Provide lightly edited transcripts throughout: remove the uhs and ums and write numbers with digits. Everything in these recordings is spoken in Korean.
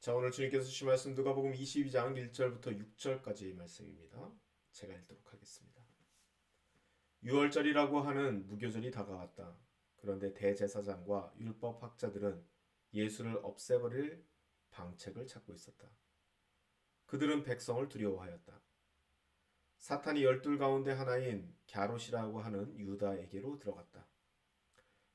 자, 오늘 주님께서 주신 말씀 누가복음 22장 1절부터 6절까지의 말씀입니다. 제가 읽도록 하겠습니다. 유월절이라고 하는 무교절이 다가왔다. 그런데 대제사장과 율법학자들은 예수를 없애버릴 방책을 찾고 있었다. 그들은 백성을 두려워하였다. 사탄이 열둘 가운데 하나인 갸롯이라고 하는 유다에게로 들어갔다.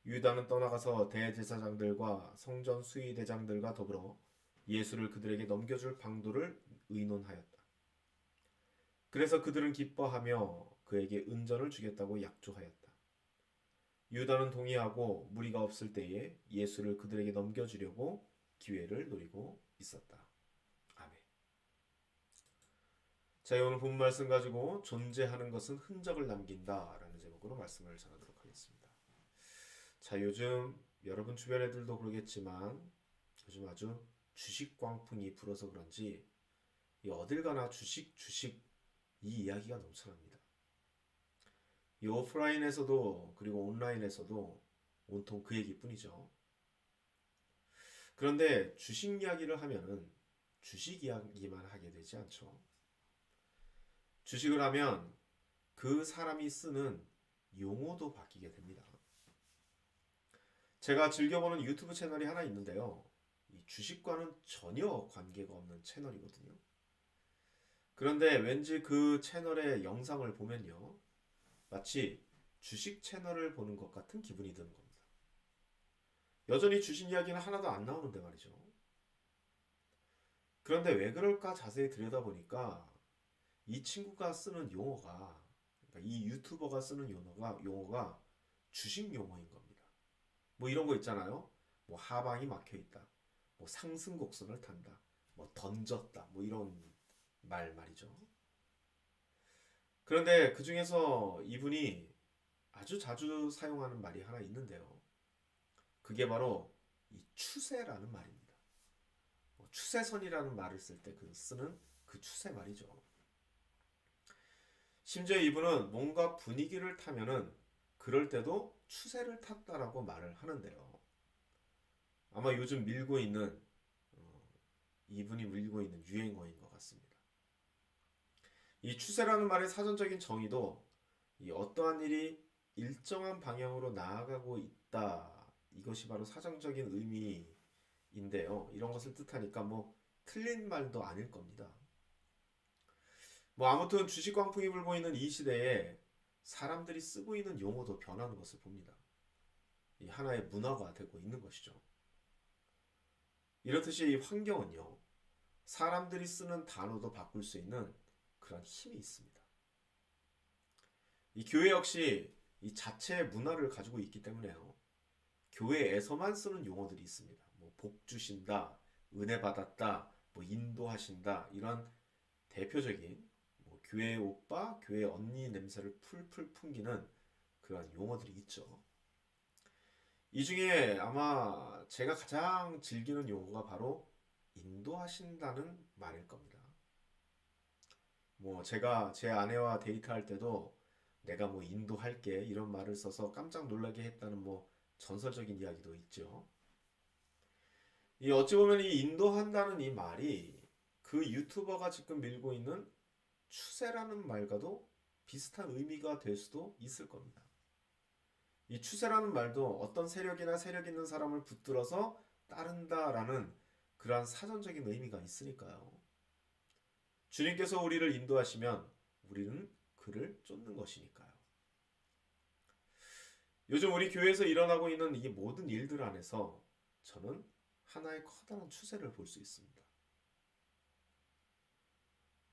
유다는 떠나가서 대제사장들과 성전 수의대장들과 더불어 예수를 그들에게 넘겨줄 방도를 의논하였다. 그래서 그들은 기뻐하며 그에게 은전을 주겠다고 약조하였다. 유다는 동의하고 무리가 없을 때에 예수를 그들에게 넘겨주려고 기회를 노리고 있었다. 아멘. 자, 오늘 본 말씀 가지고 존재하는 것은 흔적을 남긴다 라는 제목으로 말씀을 전하도록 하겠습니다. 자, 요즘 여러분 주변 애들도 그러겠지만 요즘 아주 주식 광풍이 불어서 그런지 어딜 가나 주식 이 이야기가 넘쳐납니다. 이 오프라인에서도 그리고 온라인에서도 온통 그 얘기뿐이죠. 그런데 주식 이야기를 하면은 주식 이야기만 하게 되지 않죠. 주식을 하면 그 사람이 쓰는 용어도 바뀌게 됩니다. 제가 즐겨보는 유튜브 채널이 하나 있는데요. 이 주식과는 전혀 관계가 없는 채널이거든요. 그런데 왠지 그 채널의 영상을 보면요. 마치 주식 채널을 보는 것 같은 기분이 드는 겁니다. 여전히 주식 이야기는 하나도 안 나오는데 말이죠. 그런데 왜 그럴까 자세히 들여다보니까 이 친구가 쓰는 용어가, 그러니까 이 유튜버가 쓰는 용어가 주식 용어인 겁니다. 뭐 이런 거 있잖아요. 뭐 하방이 막혀 있다. 뭐 상승 곡선을 탄다. 뭐 던졌다. 뭐 이런 말이죠. 그런데 그 중에서 이분이 아주 자주 사용하는 말이 하나 있는데요. 그게 바로 이 추세라는 말입니다. 추세선이라는 말을 쓸 때 쓰는 그 추세 말이죠. 심지어 이분은 뭔가 분위기를 타면은 그럴 때도 추세를 탔다라고 말을 하는데요. 아마 요즘 밀고 있는 이분이 밀고 있는 유행어인 것 같습니다. 이 추세라는 말의 사전적인 정의도 이 어떠한 일이 일정한 방향으로 나아가고 있다. 이것이 바로 사전적인 의미인데요. 이런 것을 뜻하니까 뭐 틀린 말도 아닐 겁니다. 뭐 아무튼 주식 광풍이 불고 있는 이 시대에 사람들이 쓰고 있는 용어도 변하는 것을 봅니다. 이 하나의 문화가 되고 있는 것이죠. 이렇듯이 이 환경은요. 사람들이 쓰는 단어도 바꿀 수 있는 그런 힘이 있습니다. 이 교회 역시 이 자체의 문화를 가지고 있기 때문에요. 교회에서만 쓰는 용어들이 있습니다. 뭐 복 주신다, 은혜 받았다, 뭐 인도하신다 이런 대표적인 뭐 교회 오빠, 교회 언니 냄새를 풀풀 풍기는 그런 용어들이 있죠. 이 중에 아마 제가 가장 즐기는 용어가 바로 인도하신다는 말일 겁니다. 뭐 제가 제 아내와 데이트할 때도 내가 뭐 인도할게 이런 말을 써서 깜짝 놀라게 했다는 뭐 전설적인 이야기도 있죠. 이 어찌 보면 이 인도한다는 이 말이 그 유튜버가 지금 밀고 있는 추세라는 말과도 비슷한 의미가 될 수도 있을 겁니다. 이 추세라는 말도 어떤 세력이나 세력 있는 사람을 붙들어서 따른다라는 그러한 사전적인 의미가 있으니까요. 주님께서 우리를 인도하시면 우리는 그를 쫓는 것이니까요. 요즘 우리 교회에서 일어나고 있는 이 모든 일들 안에서 저는 하나의 커다란 추세를 볼 수 있습니다.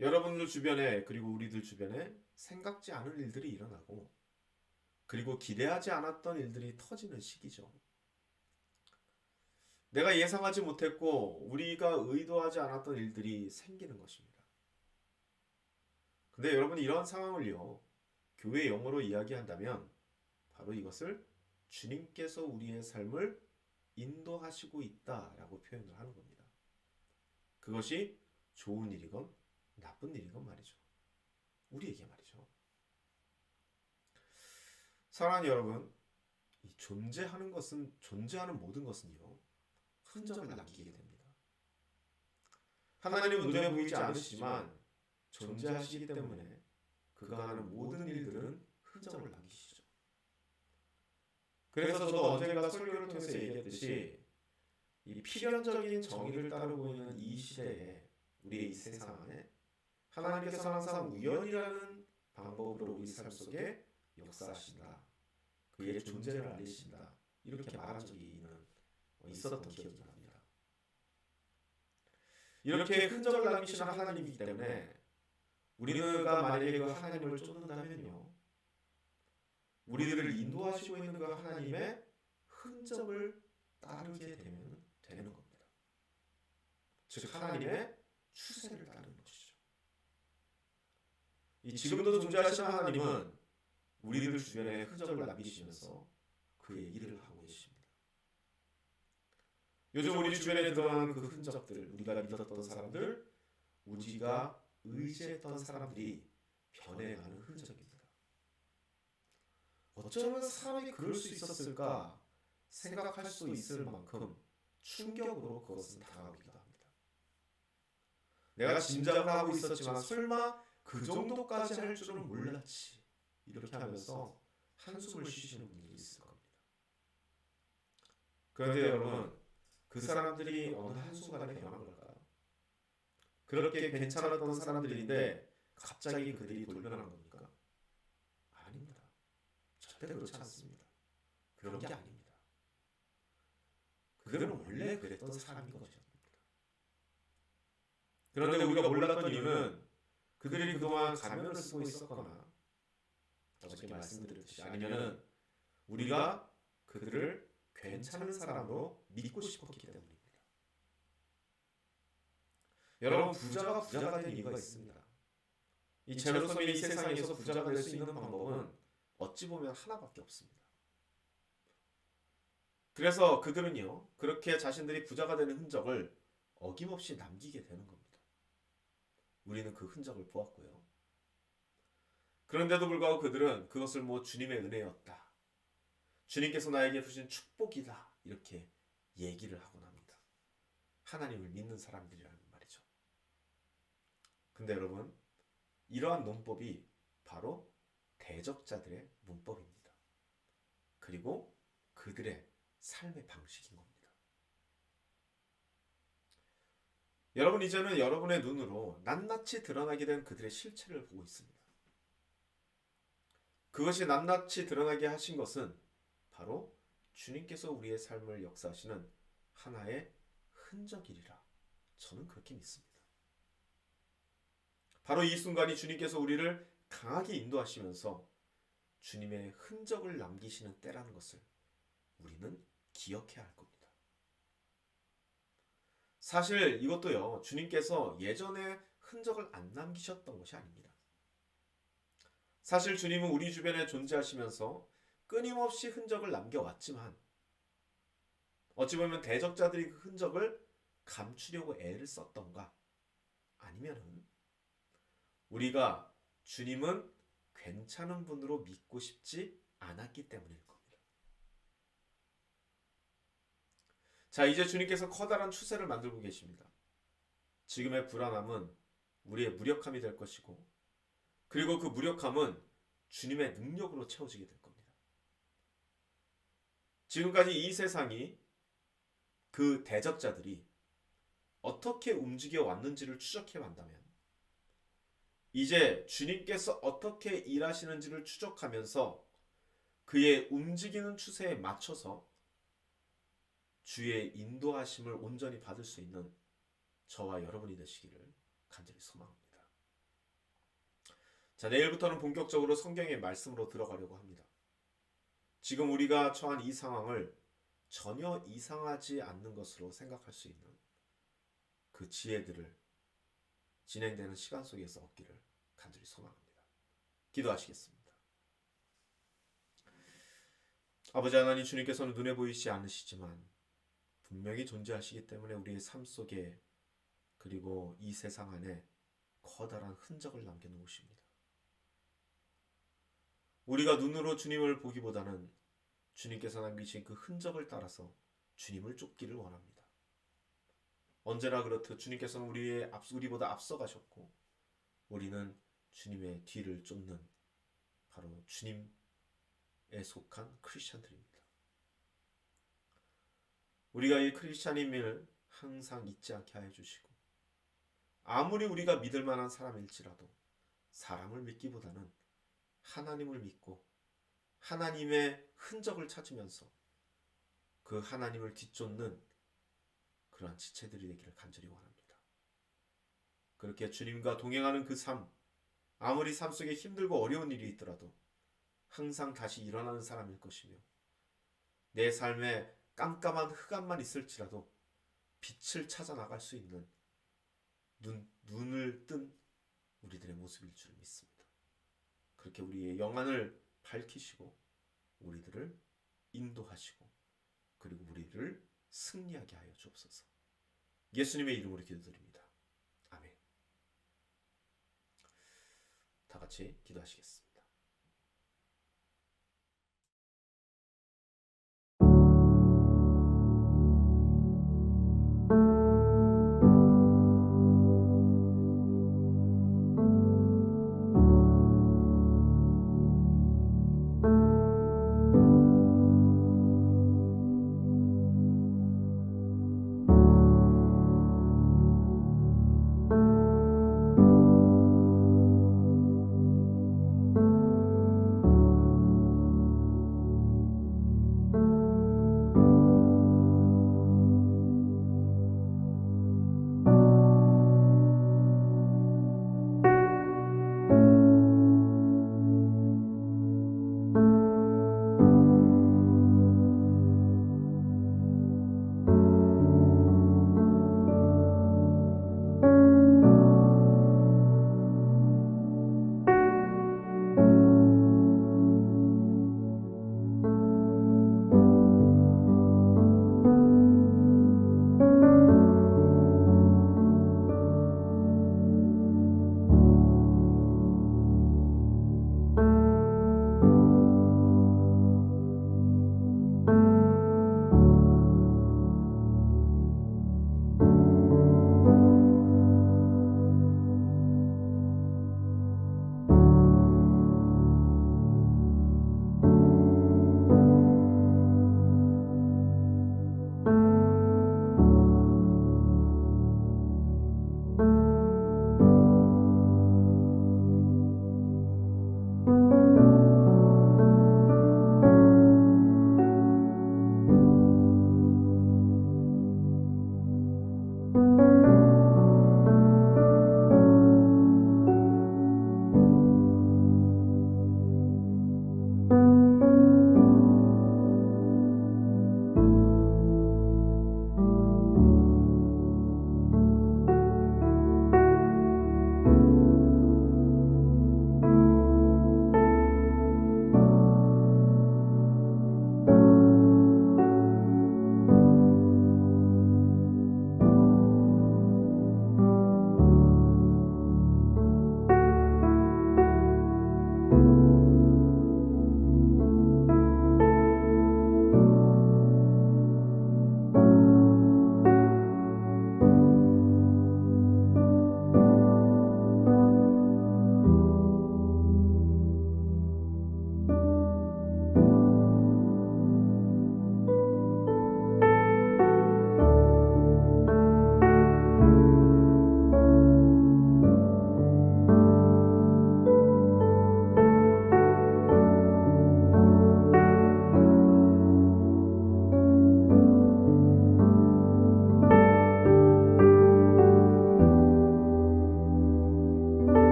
여러분들 주변에 그리고 우리들 주변에 생각지 않은 일들이 일어나고 그리고 기대하지 않았던 일들이 터지는 시기죠. 내가 예상하지 못했고 우리가 의도하지 않았던 일들이 생기는 것입니다. 근데 여러분 이런 상황을요. 교회 용어로 이야기한다면 바로 이것을 주님께서 우리의 삶을 인도하시고 있다라고 표현을 하는 겁니다. 그것이 좋은 일이건 나쁜 일이건 말이죠. 우리에게 말이죠. 사랑하는 여러분, 이 존재하는 모든 것은요. 흔적을 남기게 됩니다. 하나님은 눈에 보이지 않으시지만 존재하시기 때문에 그가 하는 모든 일들은 흔적을 남기시죠. 그래서 저도 언젠가 설교를 통해서 얘기했듯이 이 필연적인 정의를 따르고 있는 이 시대에, 우리의 이 세상 안에 하나님께서 항상 우연이라는 방법으로 우리 삶 속에 역사하신다, 그의 존재를 알리신다, 이렇게 말한 적이 있었던 기억이 납니다. 이렇게 흔적을 남기시는 하나님이기 때문에 우리가 만약에 그 하나님을 쫓는다면요, 우리들을 인도하시고 있는 그 하나님의 흔적을 따르게 되는 겁니다. 즉 하나님의 추세를 따르는 것이죠. 이 지금도 존재하시는 하나님은 우리들 주변에 흔적을 남기시면서 그의 일을 하고 계십니다. 요즘 우리 주변에 드러나는 그 흔적들, 우리가 믿었던 사람들, 우리가 의지했던 사람들이 변해가는 흔적입니다. 어쩌면 사람이 그럴 수 있었을까 생각할 수 있을 만큼 충격으로 그것은 다가오기도 합니다. 내가 짐작을 하고 있었지만 설마 그 정도까지 할 줄은 몰랐지, 이렇게 하면서 한숨을 쉬시는 분들이 있을 겁니다. 그런데 여러분, 그 사람들이 어느 한순간에 변한 걸까요? 그렇게 괜찮았던 사람들인데 갑자기 그들이 돌변한 겁니까? 아닙니다. 절대 그렇지 않습니다. 그런 게 아닙니다. 그들은 원래 그랬던 사람인 것입니다. 그런데 우리가 몰랐던 이유는 그들이 그동안 가면을 쓰고 있었거나, 어저께 말씀드렸듯이, 아니면은 우리가 그들을 괜찮은 사람으로 믿고 싶었기 때문입니다. 여러분, 부자가 된 이유가 있습니다. 이 제로섬의 이 세상에서 부자가 될 수 있는 방법은 어찌 보면 하나밖에 없습니다. 그래서 그들은요, 그렇게 자신들이 부자가 되는 흔적을 어김없이 남기게 되는 겁니다. 우리는 그 흔적을 보았고요. 그런데도 불구하고 그들은 그것을 주님의 은혜였다, 주님께서 나에게 주신 축복이다, 이렇게 얘기를 하곤 합니다. 하나님을 믿는 사람들이라는 말이죠. 근데 여러분, 이러한 논법이 바로 대적자들의 문법입니다. 그리고 그들의 삶의 방식인 겁니다. 여러분, 이제는 여러분의 눈으로 낱낱이 드러나게 된 그들의 실체를 보고 있습니다. 그것이 낱낱이 드러나게 하신 것은 바로 주님께서 우리의 삶을 역사하시는 하나의 흔적이리라, 저는 그렇게 믿습니다. 바로 이 순간이 주님께서 우리를 강하게 인도하시면서 주님의 흔적을 남기시는 때라는 것을 우리는 기억해야 할 겁니다. 사실 이것도요, 주님께서 예전에 흔적을 안 남기셨던 것이 아닙니다. 사실 주님은 우리 주변에 존재하시면서 끊임없이 흔적을 남겨왔지만, 어찌 보면 대적자들이 그 흔적을 감추려고 애를 썼던가, 아니면은 우리가 주님은 괜찮은 분으로 믿고 싶지 않았기 때문일 겁니다. 자, 이제 주님께서 커다란 추세를 만들고 계십니다. 지금의 불안함은 우리의 무력함이 될 것이고, 그리고 그 무력함은 주님의 능력으로 채워지게 될 겁니다. 지금까지 이 세상이, 그 대적자들이 어떻게 움직여 왔는지를 추적해 본다면, 이제 주님께서 어떻게 일하시는지를 추적하면서 그의 움직이는 추세에 맞춰서 주의 인도하심을 온전히 받을 수 있는 저와 여러분이 되시기를 간절히 소망합니다. 자, 내일부터는 본격적으로 성경의 말씀으로 들어가려고 합니다. 지금 우리가 처한 이 상황을 전혀 이상하지 않는 것으로 생각할 수 있는 그 지혜들을 진행되는 시간 속에서 얻기를 간절히 소망합니다. 기도하시겠습니다. 아버지 하나님, 주님께서는 눈에 보이지 않으시지만 분명히 존재하시기 때문에 우리의 삶 속에, 그리고 이 세상 안에 커다란 흔적을 남겨놓으십니다. 우리가 눈으로 주님을 보기보다는 주님께서 남기신 그 흔적을 따라서 주님을 쫓기를 원합니다. 언제나 그렇듯 주님께서는 우리보다 앞서가셨고 우리는 주님의 뒤를 쫓는 바로 주님에 속한 크리스찬들입니다. 우리가 이 크리스찬임을 항상 잊지 않게 하여 주시고 아무리 우리가 믿을 만한 사람일지라도 사람을 믿기보다는 하나님을 믿고 하나님의 흔적을 찾으면서 그 하나님을 뒤쫓는 그러한 지체들이 되기를 간절히 원합니다. 그렇게 주님과 동행하는 그 삶, 아무리 삶 속에 힘들고 어려운 일이 있더라도 항상 다시 일어나는 사람일 것이며 내 삶에 깜깜한 흑암만 있을지라도 빛을 찾아 나갈 수 있는 눈을 뜬 우리들의 모습일 줄 믿습니다. 그렇게 우리의 영안을 밝히시고 우리들을 인도하시고 그리고 우리를 승리하게 하여 주옵소서. 예수님의 이름으로 기도드립니다. 아멘. 다 같이 기도하시겠습니다.